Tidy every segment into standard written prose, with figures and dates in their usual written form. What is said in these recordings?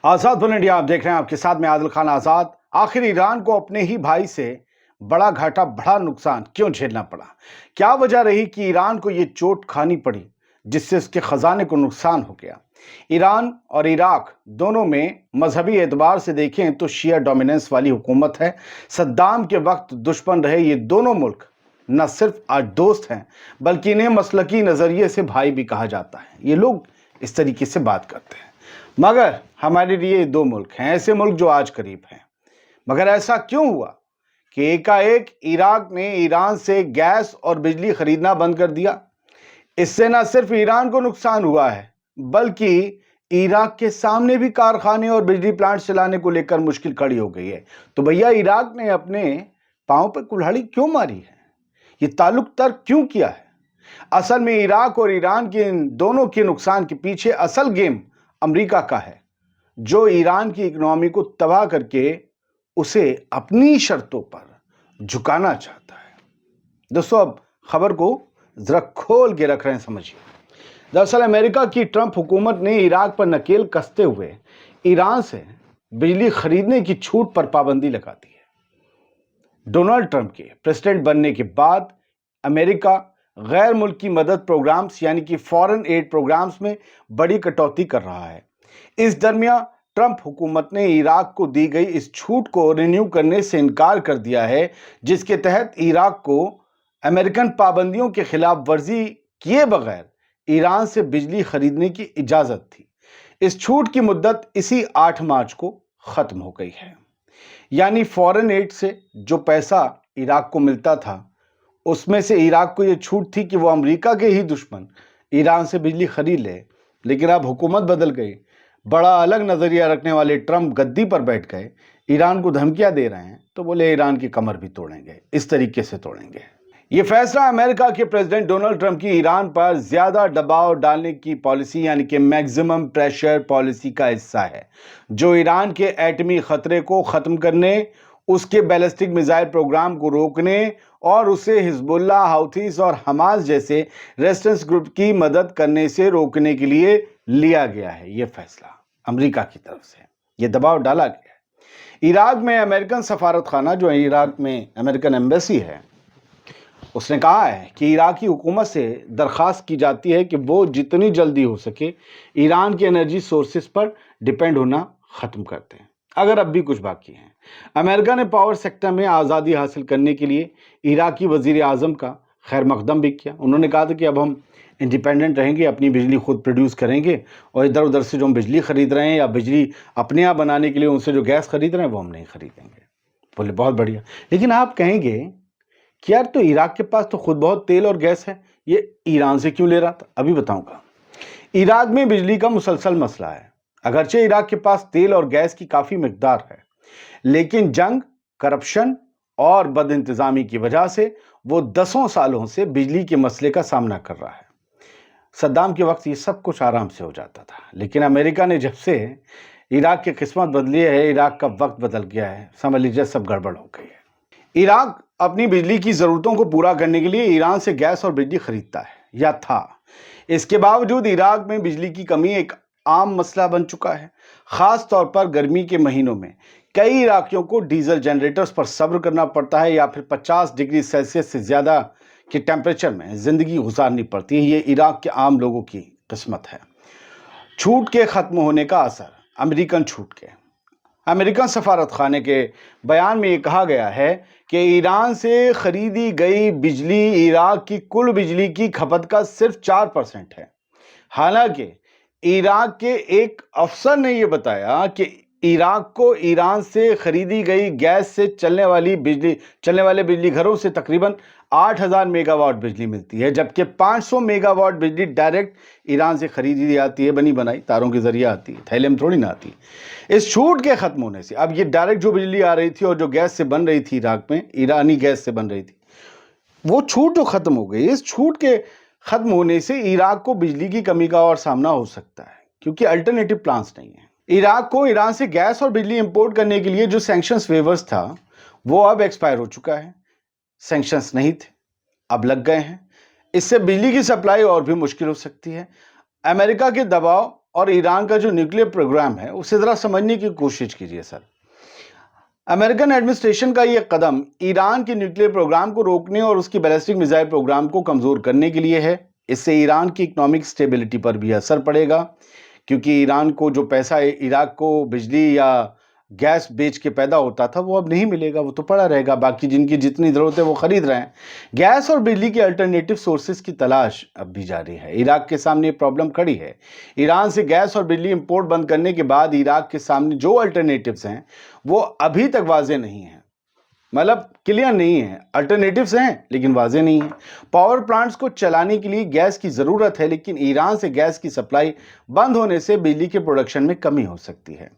आजाद bull India आप देख रहे हैं, आपके साथ में आदिल खान आजाद। आखिर ईरान को अपने ही भाई से बड़ा घाटा, बड़ा नुकसान क्यों झेलना पड़ा? क्या वजह रही कि ईरान को ये चोट खानी पड़ी जिससे उसके खजाने को नुकसान हो गया? ईरान और इराक दोनों में मजहबी एतबार से देखें तो शिया डोमिनेंस वाली हुकूमत है। सद्दाम के वक्त दुश्मन रहे ये दोनों मुल्क न सिर्फ आज दोस्त हैं बल्कि इन्हें मसलकी नजरिए से भाई भी कहा जाता है। ये लोग इस तरीके से बात करते हैं। मगर हमारे लिए दो मुल्क हैं, ऐसे मुल्क जो आज करीब हैं। मगर ऐसा क्यों हुआ कि एकाएक इराक ने ईरान से गैस और बिजली खरीदना बंद कर दिया? इससे न सिर्फ ईरान को नुकसान हुआ है बल्कि इराक के सामने भी कारखाने और बिजली प्लांट चलाने को लेकर मुश्किल खड़ी हो गई है। तो भैया, इराक ने अपने पांव पर कुल्हाड़ी क्यों मारी है? ये ताल्लुक तर्क क्यों किया है? असल में इराक और ईरान के इन दोनों के नुकसान के पीछे असल गेम अमेरिका का है, जो ईरान की इकोनॉमी को तबाह करके उसे अपनी शर्तों पर झुकाना चाहता है। दोस्तों, अब खबर को जरा खोल के रख रहे हैं, समझिए। दरअसल अमेरिका की ट्रंप हुकूमत ने इराक पर नकेल कसते हुए ईरान से बिजली खरीदने की छूट पर पाबंदी लगा दी है। डोनाल्ड ट्रंप के प्रेसिडेंट बनने के बाद अमेरिका गैर मुल्की मदद प्रोग्राम्स यानी कि फॉरेन एड प्रोग्राम्स में बड़ी कटौती कर रहा है। इस दरमियान ट्रंप हुकूमत ने इराक को दी गई इस छूट को रिन्यू करने से इनकार कर दिया है, जिसके तहत इराक को अमेरिकन पाबंदियों के खिलाफ वर्जी किए बगैर ईरान से बिजली खरीदने की इजाजत थी। इस छूट की मुद्दत इसी 8 मार्च को खत्म हो गई है। यानी फॉरेन एड से जो पैसा इराक को मिलता था उसमें से इराक को यह छूट थी कि वो अमेरिका के ही दुश्मन ईरान से बिजली खरीद ले। लेकिन अब हुकूमत बदल गई, बड़ा अलग नजरिया रखने वाले ट्रंप गद्दी पर बैठ गए, ईरान को धमकियां दे रहे हैं, तो बोले ईरान की कमर भी तोड़ेंगे, इस तरीके से तोड़ेंगे। ये फैसला अमेरिका के प्रेसिडेंट डोनाल्ड ट्रंप की ईरान पर ज्यादा दबाव डालने की पॉलिसी यानी कि मैक्सिमम प्रेशर पॉलिसी का हिस्सा है, जो ईरान के एटमी खतरे को खत्म करने, उसके बैलिस्टिक मिसाइल प्रोग्राम को रोकने और उसे हिजबुल्लाह, हाउथीस और हमास जैसे रेजिस्टेंस ग्रुप की मदद करने से रोकने के लिए लिया गया है। यह फैसला अमेरिका की तरफ से यह दबाव डाला गया है। इराक में अमेरिकन सफारत खाना, जो इराक में अमेरिकन एम्बेसी है, उसने कहा है कि इराकी हुकूमत से दरख्वास्त की जाती है कि वो जितनी जल्दी हो सके ईरान के एनर्जी सोर्सेस पर डिपेंड होना खत्म करते हैं, अगर अब भी कुछ बाकी है। अमेरिका ने पावर सेक्टर में आज़ादी हासिल करने के लिए इराकी वजीर आज़म का खैर मकदम भी किया। उन्होंने कहा था कि अब हम इंडिपेंडेंट रहेंगे, अपनी बिजली खुद प्रोड्यूस करेंगे और इधर उधर से जो हम बिजली खरीद रहे हैं या बिजली अपने यहाँ बनाने के लिए उनसे जो गैस खरीद रहे हैं वो हम नहीं खरीदेंगे। बोले बहुत बढ़िया। लेकिन आप कहेंगे कि यार, तो इराक के पास तो खुद बहुत तेल और गैस है, ये ईरान से क्यों ले रहा था? अभी बताऊंगा। इराक में बिजली का मुसलसल मसला है। अगरचे इराक के पास तेल और गैस की काफी मिकदार है, लेकिन जंग, करप्शन और बदइंतजामी की वजह से वो 10 सालों से बिजली के मसले का सामना कर रहा है। सद्दाम के वक्त ये सब कुछ आराम से हो जाता था, लेकिन अमेरिका ने जब से इराक की किस्मत बदली है, इराक का वक्त बदल गया है, समझ लीजिए सब गड़बड़ हो गई है। इराक अपनी बिजली की जरूरतों को पूरा करने के लिए ईरान से गैस और बिजली खरीदता है या था। इसके बावजूद इराक में बिजली की कमी एक आम मसला बन चुका है। खास तौर पर गर्मी के महीनों में कई इराकियों को डीजल जनरेटर्स पर सब्र करना पड़ता है या फिर 50 डिग्री सेल्सियस से ज्यादा के टेम्परेचर में जिंदगी गुजारनी पड़ती है। ये इराक के आम लोगों की किस्मत है। छूट के खत्म होने का असर, अमेरिकन छूट के। अमेरिकन सफारत खाने के बयान में ये कहा गया है कि ईरान से खरीदी गई बिजली इराक की कुल बिजली की खपत का सिर्फ 4% है। हालांकि इराक के एक अफसर ने यह बताया कि इराक को ईरान से खरीदी गई गैस से चलने वाले बिजली घरों से तकरीबन 8000 मेगावाट बिजली मिलती है, जबकि 500 मेगावाट बिजली डायरेक्ट ईरान से खरीदी जाती है, बनी बनाई तारों के जरिए आती है, थैले में थोड़ी ना आती। इस छूट के खत्म होने से अब ये डायरेक्ट जो बिजली आ रही थी और जो गैस से बन रही थी, इराक में ईरानी गैस से बन रही थी, वो छूट जो खत्म हो गई, इस छूट के खत्म होने से इराक को बिजली की कमी का और सामना हो सकता है, क्योंकि अल्टरनेटिव प्लान्स नहीं है। इराक को ईरान से गैस और बिजली इंपोर्ट करने के लिए जो सैंक्शंस वेवर्स था वो अब एक्सपायर हो चुका है। सैंक्शंस नहीं थे, अब लग गए हैं। इससे बिजली की सप्लाई और भी मुश्किल हो सकती है। अमेरिका के दबाव और ईरान का जो न्यूक्लियर प्रोग्राम है उसे ज़रा समझने की कोशिश कीजिए सर। अमेरिकन एडमिनिस्ट्रेशन का ये कदम ईरान के न्यूक्लियर प्रोग्राम को रोकने और उसकी बैलिस्टिक मिसाइल प्रोग्राम को कमज़ोर करने के लिए है। इससे ईरान की इकोनॉमिक स्टेबिलिटी पर भी असर पड़ेगा, क्योंकि ईरान को जो पैसा इराक को बिजली या गैस बेच के पैदा होता था वो अब नहीं मिलेगा, वो तो पड़ा रहेगा। बाकी जिनकी जितनी ज़रूरत है वो ख़रीद रहे हैं। गैस और बिजली के अल्टरनेटिव सोर्सेज की तलाश अब भी जारी है। इराक के सामने ये प्रॉब्लम खड़ी है। ईरान से गैस और बिजली इंपोर्ट बंद करने के बाद इराक के सामने जो अल्टरनेटिव्स हैं वो अभी तक वाज़ेह नहीं हैं, मतलब क्लियर नहीं है। अल्टरनेटिव्स हैं लेकिन वाज़ेह नहीं है। पावर प्लांट्स को चलाने के लिए गैस की ज़रूरत है, लेकिन ईरान से गैस की सप्लाई बंद होने से बिजली के प्रोडक्शन में कमी हो सकती है।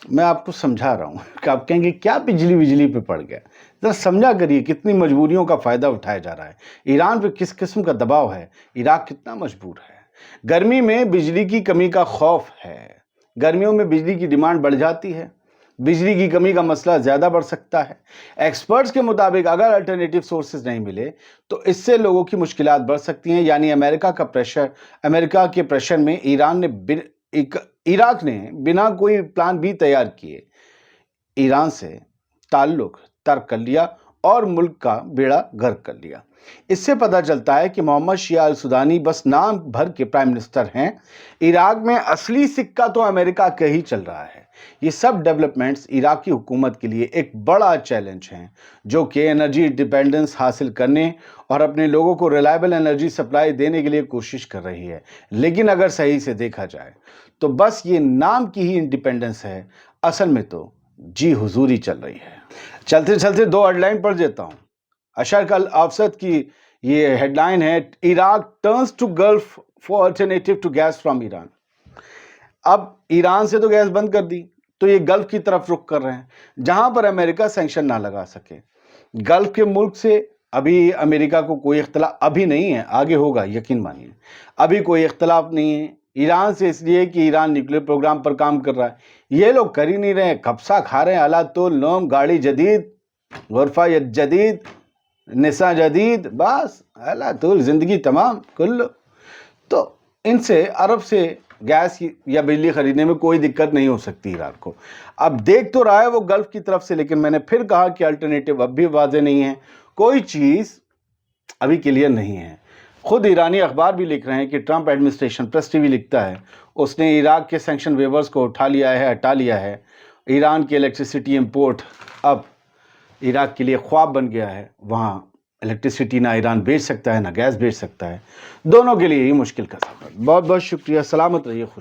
मैं आपको समझा रहा हूँ कि आप कहेंगे क्या बिजली पे पड़ गया। ज़रा समझा करिए कितनी मजबूरियों का फ़ायदा उठाया जा रहा है। ईरान पे किस किस्म का दबाव है, इराक कितना मजबूर है। गर्मी में बिजली की कमी का खौफ है। गर्मियों में बिजली की डिमांड बढ़ जाती है, बिजली की कमी का मसला ज़्यादा बढ़ सकता है। एक्सपर्ट्स के मुताबिक अगर अल्टरनेटिव सोर्सेज नहीं मिले तो इससे लोगों की मुश्किलात बढ़ सकती हैं। यानी अमेरिका के प्रेशर में इराक ने बिना कोई प्लान बी तैयार किए ईरान से ताल्लुक तर्क कर लिया और मुल्क का बेड़ा गर्क कर लिया। इससे पता चलता है कि मोहम्मद शिया अल सुदानी बस नाम भर के प्राइम मिनिस्टर हैं। इराक में असली सिक्का तो अमेरिका का ही चल रहा है। ये सब डेवलपमेंट्स इराकी हुकूमत के लिए एक बड़ा चैलेंज हैं, जो कि एनर्जी इंडिपेंडेंस हासिल करने और अपने लोगों को रिलायबल एनर्जी सप्लाई देने के लिए कोशिश कर रही है। लेकिन अगर सही से देखा जाए तो बस ये नाम की ही इंडिपेंडेंस है, असल में तो जी हुजूरी चल रही है। चलते चलते दो हेडलाइन पढ़ देता हूँ। अशरक अल अवसत की ये हेडलाइन है, Iraq turns to Gulf for alternative to gas from Iran. अब ईरान से तो गैस बंद कर दी तो ये गल्फ की तरफ रुख कर रहे हैं, जहां पर अमेरिका सैंक्शन ना लगा सके। गल्फ के मुल्क से अभी अमेरिका को कोई इख्तलाफ अभी नहीं है, आगे होगा, यकीन मानिए। अभी कोई इख्तलाफ नहीं है ईरान से, इसलिए कि ईरान न्यूक्लियर प्रोग्राम पर काम कर रहा है। ये लोग कर ही नहीं रहे, कब्सा खा रहे हैं। अला तो नोम गाड़ी जदीद, गुरफा जदीद, निसा जदीद, बस अला तो जिंदगी तमाम कुल्लो। तो इनसे अरब से गैस या बिजली खरीदने में कोई दिक्कत नहीं हो सकती ईरान को। अब देख तो रहा है वो गल्फ की तरफ से, लेकिन मैंने फिर कहा कि अल्टरनेटिव अब भी वाज़ेह नहीं है, कोई चीज़ अभी क्लियर नहीं है। खुद ईरानी अखबार भी लिख रहे हैं कि ट्रंप एडमिनिस्ट्रेशन, प्रेस टीवी लिखता है, उसने इराक के सैंक्शन वेवर्स को हटा लिया है। ईरान की इलेक्ट्रिसिटी इंपोर्ट अब इराक के लिए ख्वाब बन गया है। वहाँ इलेक्ट्रिसिटी ना ईरान बेच सकता है ना गैस बेच सकता है, दोनों के लिए ही मुश्किल का सफ़र। बहुत बहुत शुक्रिया, सलामत रहिए, खुश